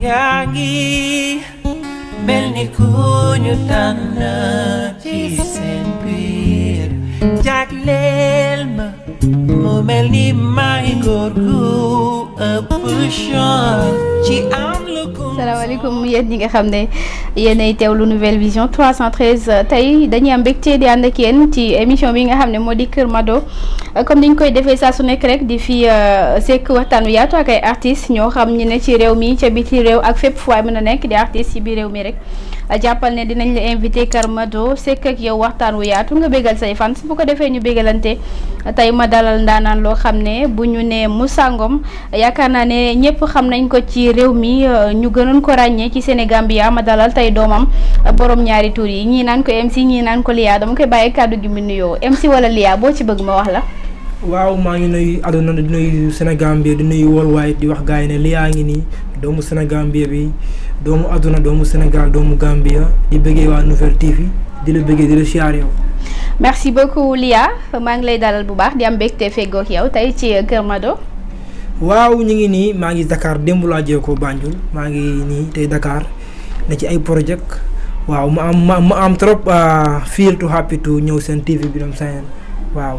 yaa ngi mel ni ku ñu tànn ci seen biir jagleel ma mu mel ni may góor gu ëpp chance ci am lu ko. salaamaaleykum yéen ñi nga xam ne yéenay teewlu Nouvelle Vision 313 tey dañuy am mbégte di ànd ak yéen ci émission bi nga xam ne moo di Kër Mado comme niñ koy defee saa su nekk rek di fi sekk waxtaan wi yaatu ak ay artistes ñoo xam ñi ne ci réew mi ca biti réew ak fépp fu waay mën a nekk di artistes ci biir réew mi rek jàppal ne dinañ la invité Kër Mado sekk ak yow waxtaan wu yaatu nga bégal say fans bu ko defee ñu bégalante tey ma dalal ndaanaan loo xam ne bu ñu nee Moussa Ngom yaakaar naa ne ñëpp xam nañ ko ci réew mi ñu gënoon ko ràññee ci Sénégambia ma dalal tey doomam borom ñaari tur yi ñii naan ko MC ñii naan ko Lia dama koy bàyyi kàddu gi mu nuyoo MC wala Lia boo ci bëgg ma wax la. waaw maa ngi nuyu àdduna di nuyu Sénégambia di nuyu worldwide di wax gars yi ne Lia ngi nii doomu Sénégambia bi doomu àdduna doomu Sénégal doomu Gambia di bëggee waa Nouvelle TV di la bëggee di la siyaar yow. merci beaucoup Lia maa ngi lay dalal bu baax di am mbégte feggoo ak yow tey ci Kër Mado. waaw ñu ngi nii maa ngi Dakar démb laa jëlee ko Banjul maa ngi nii tey Dakar ne ci ay projet waaw ma am trop feel to happy to ñëw seen TV bi doon sañoon waaw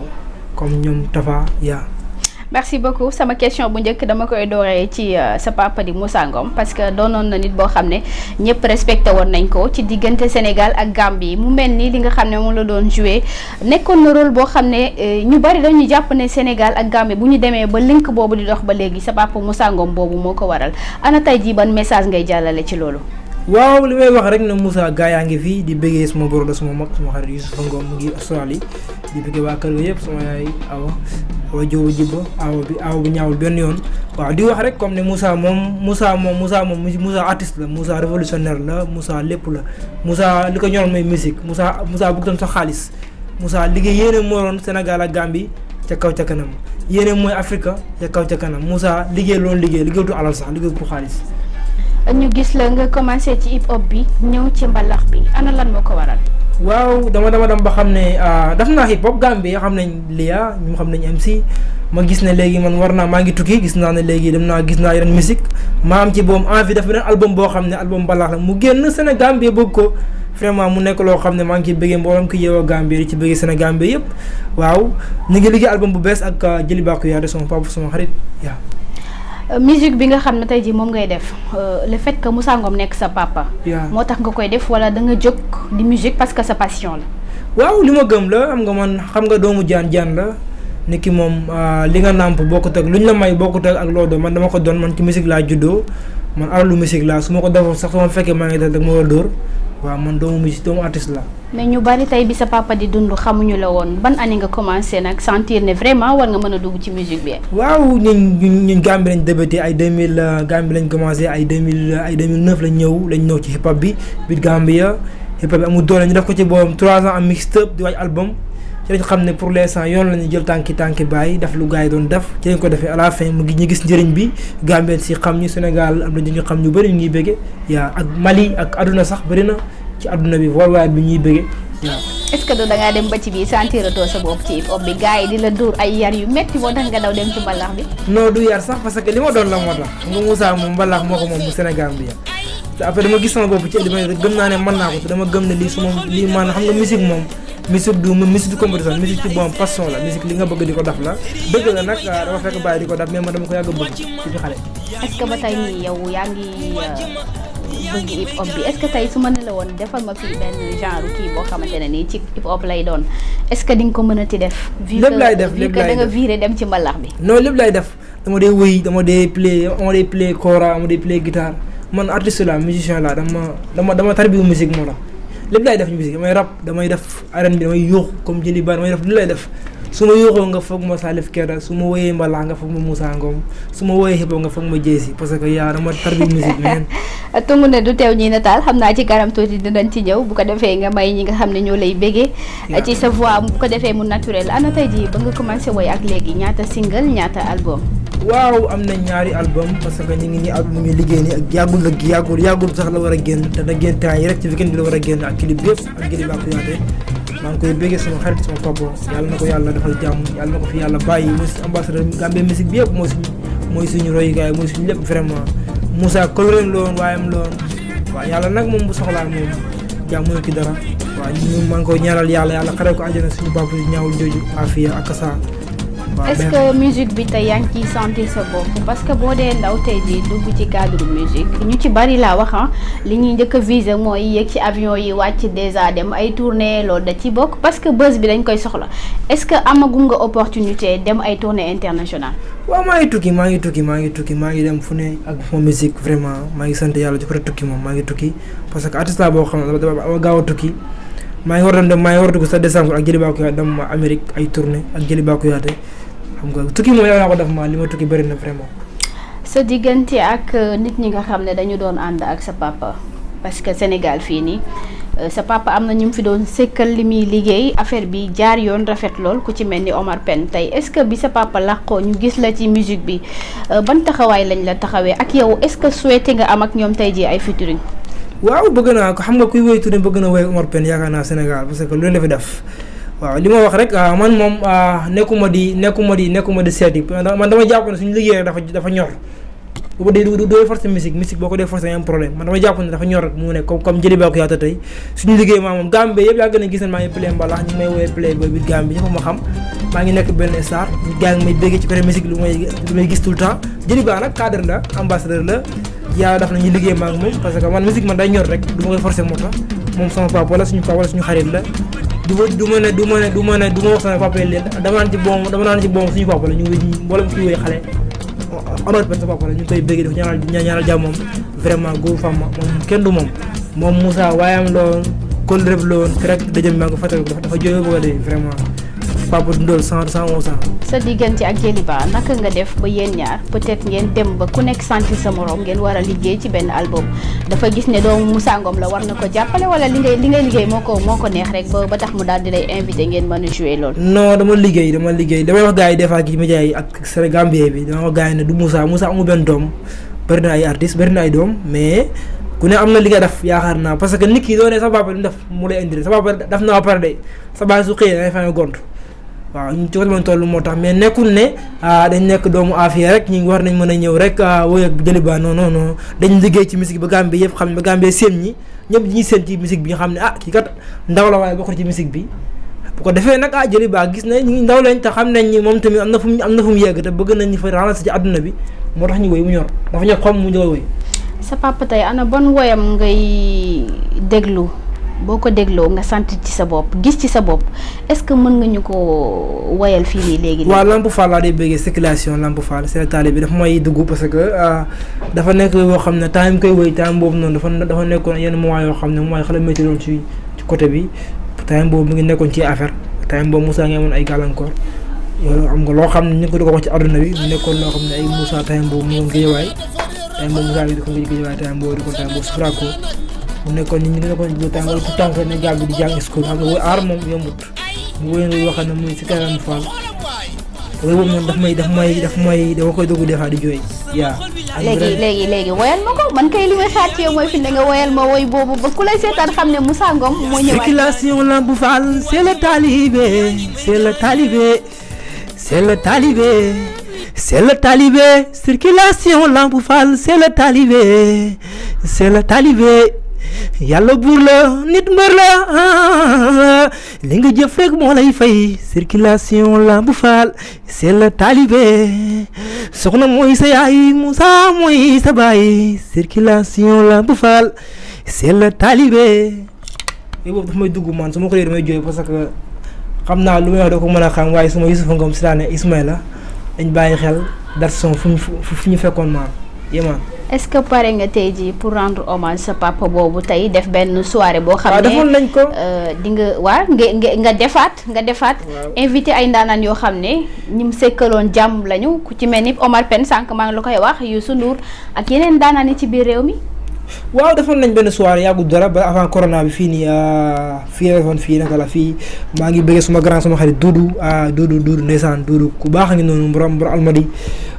comme ñoom Tafa yaa. merci beaucoup sama question bu njëkk dama koy dooree ci sa papa di Moussa Ngom parce que doonoon na nit boo xam ne ñëpp respecté woon nañ ko ci diggante Sénégal ak Gambie mu mel ni li nga xam ne moom la doon joué nekkoon na rôle boo xam ne ñu bari dañuy jàpp ne Sénégal ak Gambie bu ñu demee ba link boobu di dox ba léegi sa papa Moussa Ngom boobu moo ko waral ana tey jii ban message ngay jàllale ci loolu. waaw li may wax rek ne Moussa gaa yaa ngi fii di bëggee suma boroda suma mag suma xarit Youssoupha Ngom mu ngi Australie di bëggee waa kër ga yëpp sama yaay awa jóoba jibba awa bi ñaawul benn yoon waaw di wax rek comme ne Moussa artiste la Moussa révolutionnaire la Moussa lépp la Moussa li ko ñoroon mooy musique Moussa bëgg doon sax xaalis Moussa liggéey yéene moo doon Sénégal ak Gambie ca kaw ca kanam yéene mooy Afrique ca kaw ca kanam Moussa liggéeyatu alal sax liggéey pour xaalis. ñu gis la nga commencé ci hip hop bi ñëw ci mbalax bi ana lan moo ko waral. waaw dama dem ba xam ne def naa hip hop Gambie xam nañ Lia ñu xam nañ MC ma gis ne léegi man maa ngi tukki gis naa ne léegi gis naa yeneen musique ma am ci boobu envie def beneen album boo xam ne album mbalax la mu génn Sénégambie bëgg ko vraiment mu nekk loo xam ne maa ngi ciy bëggee mboolem ki yeewoo Gambie di ci bëggee Sénégambie yëpp waaw ñu ngi liggéey album bu bees ak Jëli Bakku yaa de sama papa sama xarit yaa. musique bi nga xam ne tey jii moom ngay def le fait que Moussa Ngom nekk sa papa. moo tax nga koy def wala da nga jóg di musique parce que sa passion la. waaw li ma gëm la xam nga doomu jaan la nit ki moom li nga nàmp bokkut ak lu ñu la may bokkut ak loo doon man dama ko doon man ci musique laa juddoo man alalu musique laa su ma ko defoon sax su ma fekkee maa ngi def rek ma war a dóor waaw man doomu artiste la. mais ñu bari tey bi sa papa di dund xamuñu la woon ban année nga commencé nag sentir ne vraiment war nga mën a dugg ci musique bi. waaw ñun Gambie lañ débuté ay 2000 Gambie lañ commencé ay 2009 lañ ñëw ci hip hop bi biir Gambia hip hop bi amul doole ñu def ko ci boobu 3 ans am mixtape di waaj album ci lañ xam ne pour l'instant yoon la ñu jël tànki bàyyi def lu gars yi doon def ci lañ ko defee à la fin ñu gis njëriñ bi Gambien si xam ñu Sénégal am na ñu xam ñu bëri ñu ngi bëgge yaa ak Mali ak àdduna sax bëri na ci àdduna bi worldwide bi ñuy bëgge waaw. est-ce que da ngaa dem ba ci biir sentiratoo sa bopp ci hip hop bi gars yi di la dóor ay yar yu metti moo tax nga daw dem ci mbalax bi. non du yar sax parce que li ma doon la moo tax nga Moussa moom mbalax moo ko moom bu Sénégal bi te après dama gis sama bopp ci li may gëm naa ne mën naa ko te dama gëm ne lii maanaam xam nga musique moom musique du compétition musique ci boom passion la musique li nga bëgg di ko def la dëgg la nag dama fekk bàyyi di ko def mais man dama ko yàgg a bëgg ci xale. est-ce que ba tey nii yow yaa ngi bëgg hip hop bi est-ce que tey su ma ne la woon defal ma fii benn genre kii boo xamante ne nii ci hip hop lay doon est-ce que di nga ko mën a ti def. lépp lay def vu que da nga viré dem ci mbalax bi. non lépp lay def dama dee wëy dama dee play kora dama dee play guitare man artiste la musicien la dama tarbiwu musique moo tax lépp lay def musique damay rap damay def arène bi damay yuux comme Jëli Ba damay def lu lay def su ma yuuxoo nga foog ma Salif Keita su ma woyee mbalax nga foog ma Moussa Ngom su ma woyee hip hop nga foog ma Jeysi parce que yaa dama tarbiwu musique men tungu ne du teew ñi nataal xam naa ci kanam tuuti dinañ ci ñëw bu ko defee nga may ñi nga xam ne ñoo lay béggee ci sa voix bu ko defee mu naturel ana tey jii ba nga commencé woy ak léegi ñaata single ñaata album. waaw am na ñaari album parce que ñu ngi album ñu liggéey nii ak yàggul sax la war a génn te na génn temps yi rek ci weekend bi la war a génn ak clip yëpp ak Jëli Bakku yaate maa ngi koy béggee sama xarit sama papa yàlla na ko yàlla defal jàmm yàlla na ko fi yàlla bàyyi mooy ambassadeur Gambie musique bi yëpp mooy suñu royukaay mooy suñu lépp vraiment Moussa kóllëreem la woon waayam la woon waaw yàlla nag moom bu soxlaa moom jàmm mënu ki dara waaw ñu maa ngi koy ñaanal yàlla xare ko àjjana suñu papa ñaawul jooju Afia ak Kassa. est-ce que musique bi tey yaa ngi ciy sentir sa bopp parce que boo dee ndaw tey jii dugg ci cadre musique ñu ci bari laa wax li ñuy njëkk a viser mooy yéeg ci avion yi wàcc déjà dem ay tournée loolu da ci bokk parce que buzz bi dañ koy soxla est-ce que amagum nga opportunité dem ay tournée internationale. waaw maa ngi tukki maa ngi dem fu ne ak sama musique vraiment maa ngi sant yàlla ci côté tukki moom maa ngi tukki parce que artiste la boo xam ne dama gaaw a tukki maa ngi war a dugg sa décembre ak Jëli Bakuyaate dem Amérique ay tournée ak Jëli Bakuyaate xam nga tukki moom yaa ko def li ma tukki bëri na vraiment. sa diggante ak nit ñi nga xam ne dañu doon ànd ak sa papa parce que Sénégal fii nii sa papa am na ñu fi doon sekkal li muy liggéey affaire bi jaar yoon rafet lool ku ci mel ni Omar Pène tey est-ce que bi sa papa làqoo ñu gis la ci musique bi ban taxawaay lañ la taxawee ak yow est-ce que souhaité nga am ak ñoom tey jii ay featuring. waaw bëgg naa ko xam nga kuy woy tuddee bëgg na woy Omar Pène yaakaar naa Sénégal parce que lu leen dafa def. waaw li ma wax rek man moom nekkuma di seeti man dama jàpp ne suñu liggéey rek dafa ñor bu dee du forcer musique boo ko dee forcer am problème man dama jàpp ne dafa ñor rek mu ne comme Jëli Bakuyaate tey suñu liggéey moom Gambie yëpp yaa gën a gis ne maa ngi play mbalax ñu ngi may woowee play boy bi Gambie ñëpp ma xam maa ngi nekk benn star gaa ngi may béggee ci côté musique lu may gis tout le temps Jëli Ba nag cadre la ambassadeur la yàlla daf na ñu liggéey maa ngi moom parce que man musique man day ñor rek du ma koy forcer moo tax moom sama papa wala suñu xarit la du ma wax sama papa leen dama naan ci bon suñu papa la ñu wéy mboolem kuy wéy xale Omar Pène sa papa la ñu koy bëgg def ñaanal jàmm moom vraiment góor femme moom kenn du moom Moussa waayam la woon kóllëre la woon rek dëjëm maa ngi ko fàttali ko dafa jóge bëgg a dee vraiment papa dundool 111 ans. sa diggante ak Jëli Ba naka nga def ba yéen ñaar peut-être ngeen dem ba ku nekk sentir sa morom ngeen war a liggéey ci benn album dafa gis ne doomu Moussa Ngom la war na ko jàppale wala li ngay liggéey moo ko neex rek ba tax mu daal di lay invité ngeen mën a jouer loolu. non dama liggéey damay wax gars yi des fois ci média yi ak Sénégal bi dama wax gars yi ne du Moussa amul benn doom bëri na ay artistes bëri na ay doom mais ku ne am na li nga def yaakaar naa parce que nit ki doo ne sa papa li mu def mu lay indi sa papa def na ba pare de sa baay su xëyee dangay fay gont waaw ñu ci côté man toll moo tax mais nekkul ne dañ nekk doomu Afia rek ñu war nañ mën a ñëw rek woy ak Jëli Ba non dañ liggéey ci musique ba Gambie yëpp xam ne ba Gambie seen ñi ñëpp ñuy seen ci musique bi nga xam ne kii kat ndaw la waaye bokk ci musique bi bu ko defee nag Jëli Ba gis na ñu ndaw lañ te xam nañ ni moom tamit am na fu mu yegg te bëgg nañ ñu fa raxas ci àdduna bi moo tax ñu woy mu ñor dafa ñor xom mu ñëw woy. sa papa tey ana bon woyam ngay déglu boo ko dégloo nga sant ci sa bopp gis ci sa bopp est-ce que mën nga ñu ko woyal fii nii léegi. waaw Lamp Fall laa day bëggee circulation Lamp Fall c'est taali bi dafa may dugg parce que dafa nekk yoo xam ne temps yi mu koy woy temps boobu noonu dafa nekkoon yenn mois yoo xam ne mois xale métti doon ci côté bi temps boobu mu ngi nekkoon ci affaire temps boobu Moussa ngi amoon ay gàllankoor yow am nga loo xam ne ñu ko di ko wax ci àdduna bi mu nekkoon loo xam ne ay Moussa temps boobu mu ngi woon Géejawaay temps boobu Moussa ngi di ko Géejawaay temps boobu Sufraco mu nekkoon nit ñi nga nekkoon bu tàngal ku tànk ne gàll bi di jàng school xam nga woy aar moom yombut mu woy yoo xam ne muy si kanam Fall woy boobu noonu dama koy dugg des fois di jooy yaa léegi woyal ma ko man kay li may xaar ci yow mooy fi ne nga woyal ma woy boobu ba ku lay seetaan xam ne Moussa Ngom moo ñëwaat. circulation Lamp Fall c'est le talibé circulation Lamp Fall c'est le talibé yàlla buur la nit mbër la li nga jëf rek moo lay fay circulation Lamp Fall c'est le talibé soxna mooy sa yaay Moussa mooy sa baay circulation Lamp Fall c'est le talibé. boobu dafa may dugg man su ma ko dee damay jooy parce que xam naa lu may wax doo ko mën a xam waaye suma Youssoupha Ngom si daane Ismaïla dañ bàyyi xel dat son fu ñu fekkoon maam yéemaan. est-ce que pare nga tey jii pour rendre hommage sa papa boobu tey def benn soirée boo xam ne defoon nañ ko di nga defaat invité ay ndaanaan yoo xam ne ñi mu sekkaloon jàmm lañu ku ci mel ni Omar Pène sànq maa ngi la koy wax Youssou Ndour ak yeneen ndaanaan yi ci biir réew mi. waaw defoon nañ benn soirée yàggul dara ba avant corona bi fii nii fii la fii naka la fii maa ngi bëggee suma grand suma xarit Doudou ndeysaan Doudou ku baax a ngi noonu borom Almadi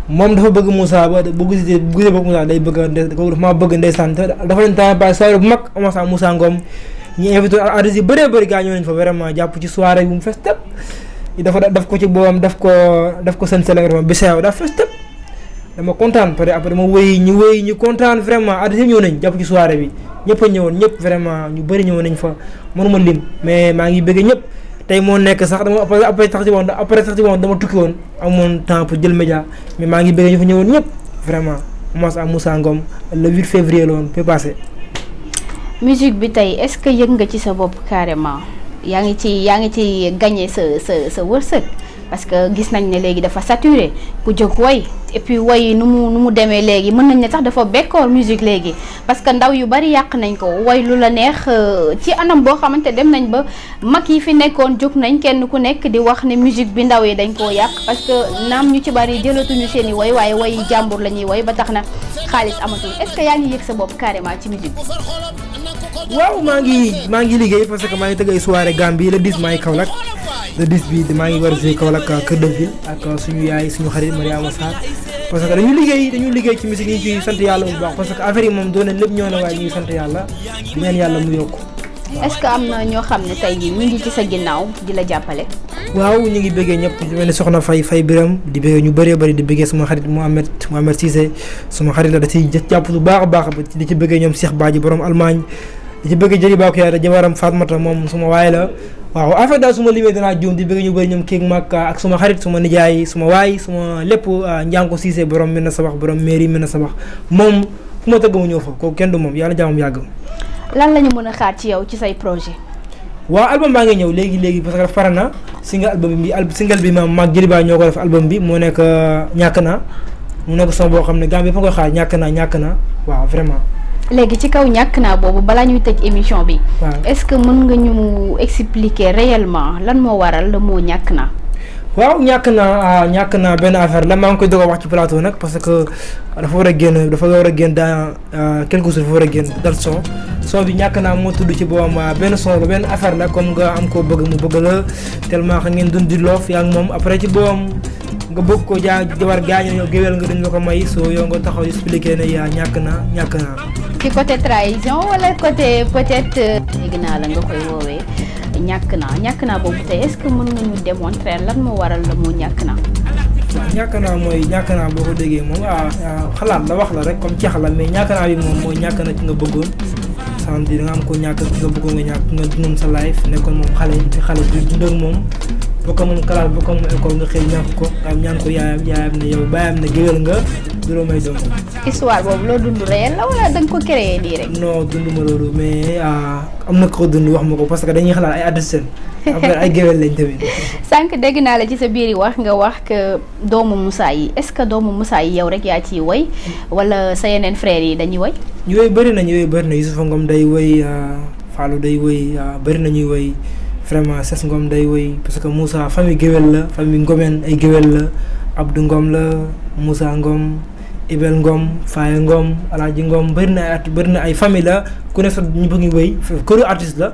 moom dafa bëgg Moussa ba bu gisee bëgg Moussa day bëgg ndeysaan dafa leen temps ba soirée bu mag commencé Moussa Ngom ñu invité artistes yi bëree bëri gaa ñoo nañ fa vraiment jàpp ci soirée bu mu fes tëpp dafa daf ko ci boobam daf ko seen sele bi seew daf fes tëpp dama kontaan parce que après dama wéy ñu kontaan vraiment artiste ñëw nañ jàpp ci soirée bi ñëpp a ñëwoon ñëpp vraiment ñu bëri ñëwoon nañ fa mënuma lim mais maa ngi bëgg ñëpp tey moo nekk sax dama après sax ci woon dama tukki woon amoon temps pour jël média mais maa ngi bëgg ñu fa ñëwoon ñëpp vraiment commence à Moussa Ngom le 8 février la woon peut passé. musique bi tey est-ce que yëg nga ci sa bopp carrément yaa ngi ci gagné sa wërsëg parce que gis nañ ne léegi dafa saturé ku jóg woy et puis woy nu mu demee léegi mën nañ ne sax dafa bekkoor musique léegi parce que ndaw yu bari yàq nañ ko woy lu la neex ci anam boo xamante dem nañ ba mag yi fi nekkoon jóg nañ kenn ku nekk di wax ne musique bi ndaw yi dañ koo yàq parce que naam ñu ci bari jëlatuñu seen i woy waaye woy jàmbur la ñuy woy ba tax na xaalis amatul est-ce que yaa ngi yëg sa bopp carrément ci musique bi. waaw maa ngi liggéey parce que maa ngi tëgg ay soirée Gambie le 10 maa ngi Kaolack le 10 bi maa ngi war a jouer Kaolack Kër de Ville ak suñu yaay suñu xarit Mariama Sarr parce que dañu liggéey ci musique yi ñu ciy sant yàlla bu baax parce que affaire yi moom doon na lépp ñoo na waaye ñu ngi sant yàlla di ñaan yàlla mu yokku. est-ce que am na ñoo xam ne tey jii ñu ngi ci sa ginnaaw di la jàppale. waaw ñu ngi bëggee ñëpp di mel ni Soxna Faye Biram di bëggee ñu bëree bëri di bëggee suma xarit Mohamed Cissé suma xarit la da ciy jàpp bu baax a baax di ci bëggee ñoom Cheikh Badji borom Allemagne di ci bëggee jëli baaku yaay jabaram Fatmata moom suma waay la waaw en fait daal suma limee danaa juum di bëgg ñu bëri ñoom King Mac ak suma xarit suma nijaay suma waay suma lépp Ndianko Cissé borom mën na sabax borom mairie mën na sabax moom fu ma tëgg mu ñëw fa kooku kenn du moom yàlla jaamam yàgg. lan la ñu mën a xaar ci yow ci say projet. waaw album baa ngi ñëw léegi parce que pare na single bi ma mag jëli baa ñoo ko def album bi moo nekk ñàkk naa mu nekk son boo xam ne Gambie fa koy xaar ñàkk naa waaw vraiment. léegi ci kaw ñàkk naa boobu balaa ñuy tëj émission bi. waaw est-ce que mën nga ñu expliquer réellement lan moo waral le mot ñàkk naa. waaw ñàkk naa benn affaire la maa ngi koy doog a wax ci plateau nag parce que dafa war a génn dans quelques jours dafa war a génn dal son bi ñàkk naa moo tudd ci boobam benn son la benn affaire la comme nga am koo bëgg mu bëgg la tellement xam ngeen dund di loof yaa ngi moom après ci boobam nga bëgg ko jabar gaañoo yow géwél nga dañ la ko may soo yow nga taxaw expliqué ne yaa ñàkk naa. ci côté trahison wala côté peut-être léegi naa la nga koy woowee ñàkk naa boobu tey est-ce que mën nga ñu démontrer lan moo waral la moo ñàkk naa. waaw ñàkk naa boo ko déggee moom xalaat la wax la rek comme ceex la mais ñàkk naa bi moom mooy ñàkk na ci nga bëggoon sant di nga am ko ñàkk ci nga bëggoon nga ñàkk nga dundoon sa life nekkoon moom xale di dund ak moom bokk moom classe bokk moom école nga xëy ñàkk ko nga ñaan ko yaayam ne yow baayam ne géwél nga duroo may doom. histoire boobu loo dund réel la wala da nga ko créé nii rek. non dund ma loolu mais am na ko dund wax ma ko parce que dañuy xalaat ay artistes après ay géwél lañ tamit. sànq dégg naa la ci sa biir yi wax nga wax que doomu Moussa yi est-ce que doomu Moussa yi yow rek yaa ciy woy wala sa yeneen frères yi dañuy woy. yooyu bëri na Youssoufa Ngom day woy Fallou day woy bëri na ñuy woy vraiment Ses Ngom day woy parce que Moussa famille géwél la famille Ngomeen ay géwél la Abdou Ngom la Moussa Ngom Ibel Ngom Faye Ngom Alaaji Ngom bëri na ay famille la ku ne sax ñu bëgg woy këru artiste la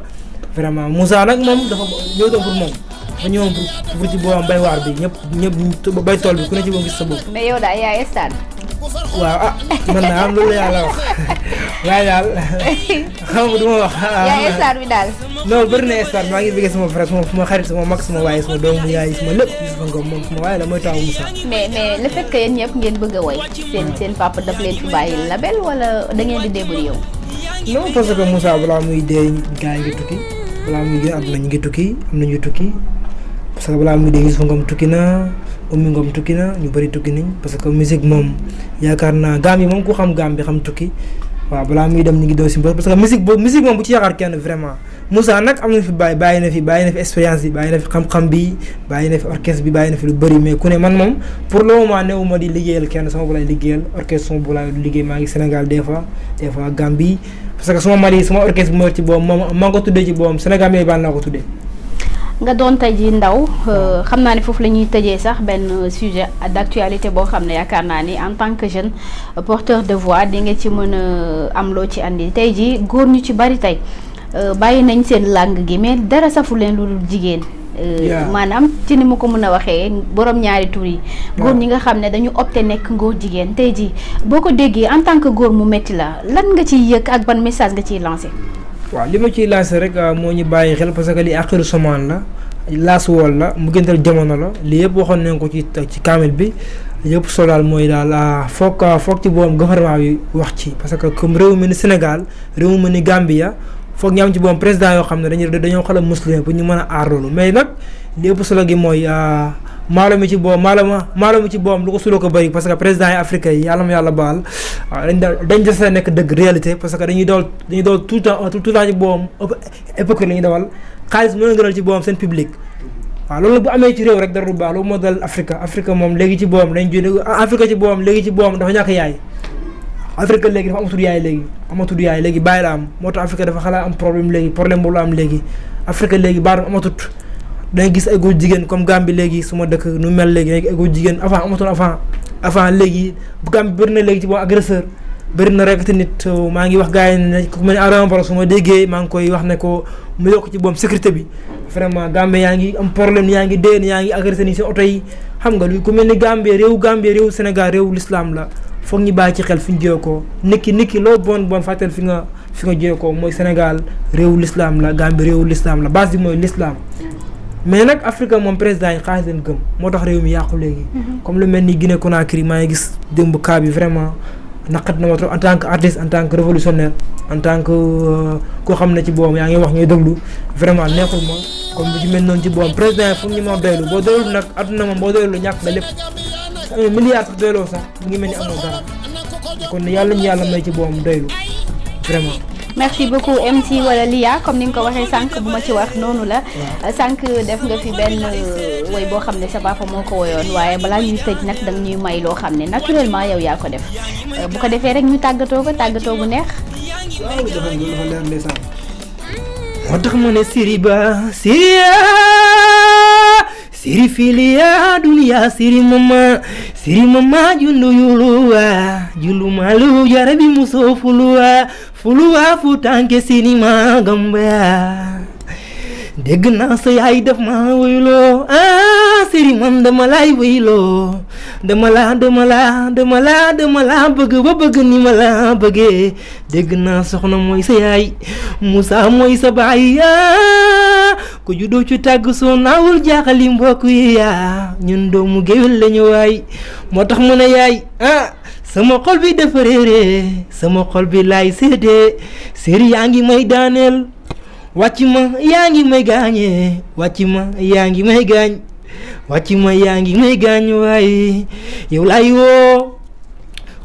vraiment Moussa nag moom dafa ñëw doon pour moom dafa ñëwoon pour ci boobam bay waar bi ñëpp bay tool bi ku ne ci boo gis sa bopp. mais yow daal yaay stade. waaw man naa am loolu yàlla wax waaye daal xam nga du ma wax. yaay stade bi daal. non bëri na stade maa ngi bëgg sama frère sama xarit sama mag sama waaye sama doomu yaay sama lépp Youssoufa Ngom moom sama waaye la mooy taw Moussa. mais le fait que yéen ñëpp ngeen bëgg a woy seen papa daf leen fi bàyyi label wala da ngeen di débrouiller yow. non parce que Moussa balaa muy dee gars yi ngi tukki balaa muy gën àdduna ñu ngi tukki am na ñuy tukki parce que balaa muy dee Youssoufa Ngom tukki na Oumy Ngom tukki na ñu bëri tukki nañ parce que musique moom yaakaar naa Gambie moom ku xam Gambie xam tukki waaw balaa muy dem ñu ngi doon si parce que musique moom bu ci yaakaar kenn vraiment Moussa nag am na fi bàyyi na fi expérience bi bàyyi na fi xam-xam bi bàyyi na fi orchestre bi bàyyi na fi lu bëri mais ku ne man moom pour le moment newuma di liggéeyal kenn sama bu lay liggéeyal orchestre sama bu lay liggéey maa ngi Sénégal des fois Gambie parce que sama mari sama orchestre bi ma ci boobu maa ngi ko tuddee ci boobu Sénégal yooyu baan naa ko tuddee. nga doon tey ji ndaw xam naa ne foofu la ñuy tëjee sax benn sujet d'actualité boo xam ne yaakaar naa ni en tant que jeune porteur de voix di nga ci mën a am loo ci andi tey ji góor ñu ci bari tey bàyyi nañ seen langue gi mais dara safu leen lu dul jigéen. maanaam ci ni ma ko mën a waxee borom ñaari tur yi. góor ñi nga xam ne dañu opté nekk ngóor jigéen tey ji boo ko déggee en tant que góor mu metti la lan nga ciy yëg ak ban message nga ciy lancé. waaw li ma ciy lancé rek moo ñu bàyyi xel parce que li àqiru samaan la laas wool la mu gëntal jamono la lii yëpp waxoon nañ ko ci kaamil bi yëpp solo daal mooy daal foog ci boom gouvernement bi wax ci parce que comme réew mi ni Sénégal réew mi ni Gambia foog ñu am ci boom président yoo xam ne dañoo xoolal muslim pour ñu mën a aar loolu mais nag li ëpp solo gi mooy maalo mi ci boom lu ko suloo ko bëri parce que président yi africain yi yàlla ma yàlla baal dañ des a nekk dëgg réalité parce que dañuy dawal tout le temps ci boom hypocrite la ñuy dawal xaalis mën a gënal ci boom seen public waaw loolu bu amee ci réew rek dara du baax loolu moo dal Afrique moom léegi ci boom dañ jënd Afrique ci boom léegi ci boom dafa ñàkk yaay Afrique léegi dafa amatul yaay léegi bàyyi la am moo tax Afrique dafa xalaat am problème boobu la am léegi Afrique léegi baaram amatut danga gis ay góor jigéen comme Gambie léegi su ma dëkk nu mel léegi ay góor jigéen avant léegi bu Gambie bëri na léegi ci boom agresseur bëri na rek te nit maa ngi wax gars yi ne ku mel ne Adama Barrow su ma déggee maa ngi koy wax ne ko mu yokk ci boom sécurité bi vraiment Gambie yaa ngi am problème yaa ngi dee yaa ngi agressé ni seen oto yi xam nga lu ku mel ni Gambie réewu Sénégal réewu l'islam la foog ñu bàyyi ci xel fi ñu jiyee ko nit ki loo bon fàtteel fi nga jiyee ko mooy Sénégal réewu l'islam la Gambie réewu l'islam la base bi mooy l'islam mais nag Afrique moom président yi xaalis leen gëm moo tax réew mi yàqu léegi comme lu mel ni Guinée Conakry maa ngi gis démb cas bi vraiment naqat na ma trop en tant que artiste en tant que révolutionnaire en tant que koo xam ne ci boom yaa ngi wax ñuy déglu vraiment neexul ma comme bu ci mel noonu ci boom président yi foog ñu ma doylu boo doylu nag adduna moom boo doylu ñàkk nga lépp amee milliard sax doyloo sax mu ngi mel ni amoo dara kon yàlla ñu yàlla may ci boom doylu vraiment. merci beaucoup MC wala Lia comme ni nga ko waxee sànq bu ma ci wax noonu la sànq def nga fi benn woy boo xam ne sa papa moo ko woyoon waaye balaa ñuy tëj nag danga ñuy may loo xam ne naturellement yow yaa ko def bu ko defee rek ñu tàggatoo bu neex. waaw dafa leer ndeysaan moo tax mu ne siri filia dunia siri mama jundu jundu malu jarabi muso fuluwa futanke sinima gamba dégg naa sa yaay def ma wuylo siri man dama lay wuylo dama la bëgg ba bëgg ni ma la bëggee dégg naa soxna mooy sa yaay Moussa mooy sa baay ku juddoo ci tàgg soo naawul jaaxali mbokk yi ñun doomu géwél lañu waay moo tax mu ne yaay sama xol bi dafa réeré sama xol bi laay seetee séri yaa ngi may daaneel wàcc ma yaa ngi may gaañee wàcc ma yaa ngi may gaañ waaye yow laay woo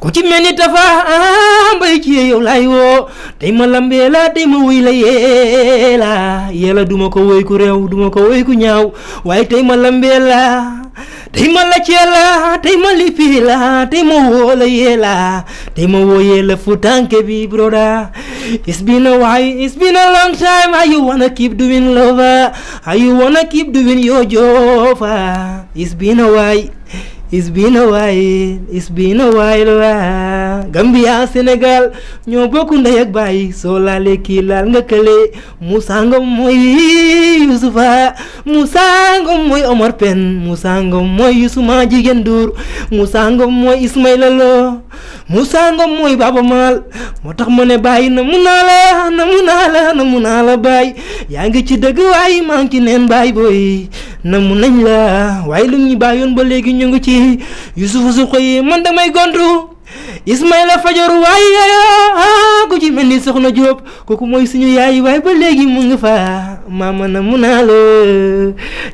ku ci mel ni Tafa mbay ci yow laay woo tey ma lambee la tey ma wuy la yeela duma ko woy ku réew duma ko woy ku ñaaw waaye tey ma lambee la tey ma laccee la tey ma lippi la tey ma woo la yeela tey ma woo yeela futanke bi broda it's been a long time how you wanna keep doing lover how you wanna keep doing your job it's been a while Gambia Sénégal ñoo bokk ndey ak baay soo laalee kii laal nga kële Moussa Ngom mooy Youssoufa Moussa Ngom mooy Omar Pène Moussa Ngom mooy Youssouma Jigéen Ndour Moussa Ngom mooy Ismaïla Lo Moussa Ngom mooy Baba Maal moo tax ma ne bàyyi na mu naa la baay yaa ngi ci dëgg waaye maa ngi ci neen baay booy na mu nañ la waaye lu ñu bàyyoon ba léegi ñu ngi ci Youssouf su xëyee man damay gontu Ismaïla Fajoor waaye ku ci mel ni Soxna Diop kooku mooy suñu yaay waaye ba léegi mu ngi fa maama na mu naa la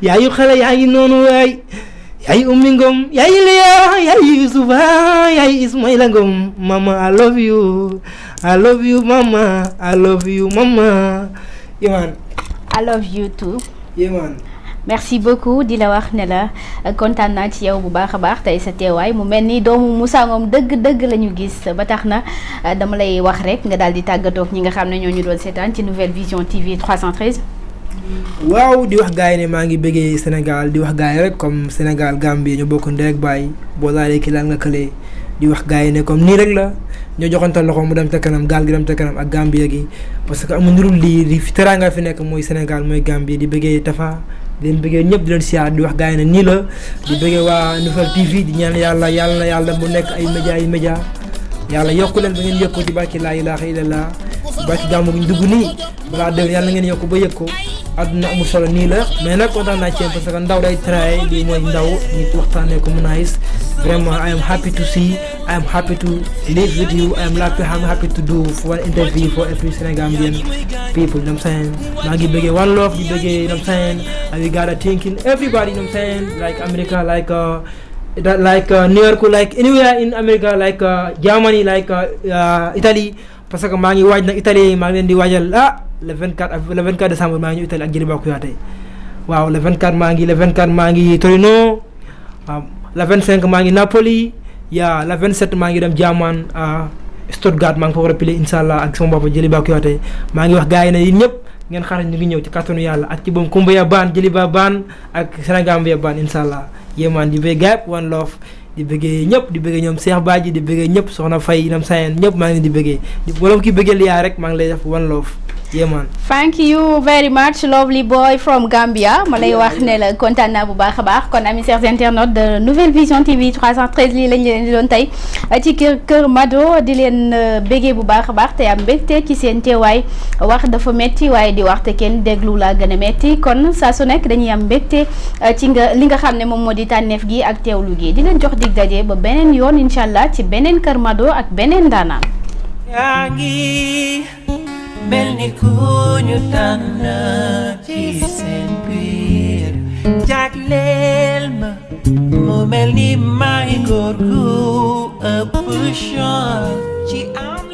yaayu xale yaa ngi noonu waay yaay Ummi Ngom yaay Leya yaay Youssoufa yaay Ismaïla Ngom mama I love you mama I love you mama Iman I love you too Iman merci beaucoup di la wax ne la kontaan naa ci yow bu baax a baax tey sa teewaay mu mel ni doomu Moussa Ngom dëgg la ñu gis ba tax na dama lay wax rek nga daal di tàggatoo ak ñi nga xam ne ñoo ñu doon seetaan ci Nouvelle Vision TV 313. waaw di wax gars yi ne maa ngi bëggee Sénégal di wax gars yi rek comme Sénégal Gambie ñu bokk ndey ak baay boo laalee kii laal nga këlee di wax gars yi ne comme nii rek la ñoo joxante loxo mu dem te kanam gaal gi dem te kanam ak Gambie gi parce que amuñu lu lii di teraanga fi nekk mooy Sénégal mooy Gambie di bëggee Tafa. di leen bëggee ñëpp di leen siyaar di wax gars yi ne nii la di bëggee waa Nouvelle TV di ñaan yàlla na yàlla bu nekk ay média yàlla yokku leen ba ngeen yëg ko ci barki laa ilaaha illallah barki gàmmu gi ñu dugg nii balaa déwén yàlla ngeen yokku ba yëg ko àdduna amul solo nii la mais nag kontaan naa ci parce que ndaw day try lii mooy ndaw ñu waxtaanee ko mu nice vraiment I am happy to see I am happy to live with you I am happy to do one interview for every Senegambian people, you know what I'm saying? maa ngi bëggee One Love di bëggee, you know what I'm saying? And we gotta thinking everybody, you know what I'm saying? Like America, like New York, like anywhere in America, like Germany, like Italy. Parce que maa ngi waaj nag Italie maa ngi leen di waajal le 24 décembre maa ngi ñëw Italie ak Djiliba Kouyaté waaw le 24 maa ngi Torino waaw le 25 maa ngi Napoli yaa le 27 maa ngi dem German Stuttgart maa ngi fa war a pile inshallah ak sama bopp Djiliba Kouyaté maa ngi wax gars yi ne yéen ñëpp ngeen xaaral ñu ngi ñëw ci kattanu yàlla ak ci boom Kumbaya Baan Djiliba Baan ak Senegambia Baan inshallah yéemaan di bëgg gars One Love di bëggee ñëpp di bëggee ñoom Cheikh Badji di bëggee ñëpp soxna Faye nam sayen ñëpp maa ngi di bëggee wala ki bëggee liyaa rek maa ngi lay def One Love yéemaan. Thank you very much lovely boy from Gambia ma lay wax ne la kontaan naa bu baax a baax kon amis chers internautes de Nouvelle Vision TV 313 lii lañ leen di doon tey ci kër Mado di leen bëggee bu baax a baax te am mbégte ci seen teewaay wax dafa metti waaye di wax te kenn déglu laa gën a metti kon saa su nekk dañuy am mbégte ci li nga xam ne moom moo di tànneef gi ak teewlu gi di leen jox dig daje ba beneen yoon incha allah ci beneen kër Mado ak beneen daanaan. yaa ngi mel ni ku ñu tànn ci seen biir jagleel ma mu mel ni may góor gu ëpp chance ci am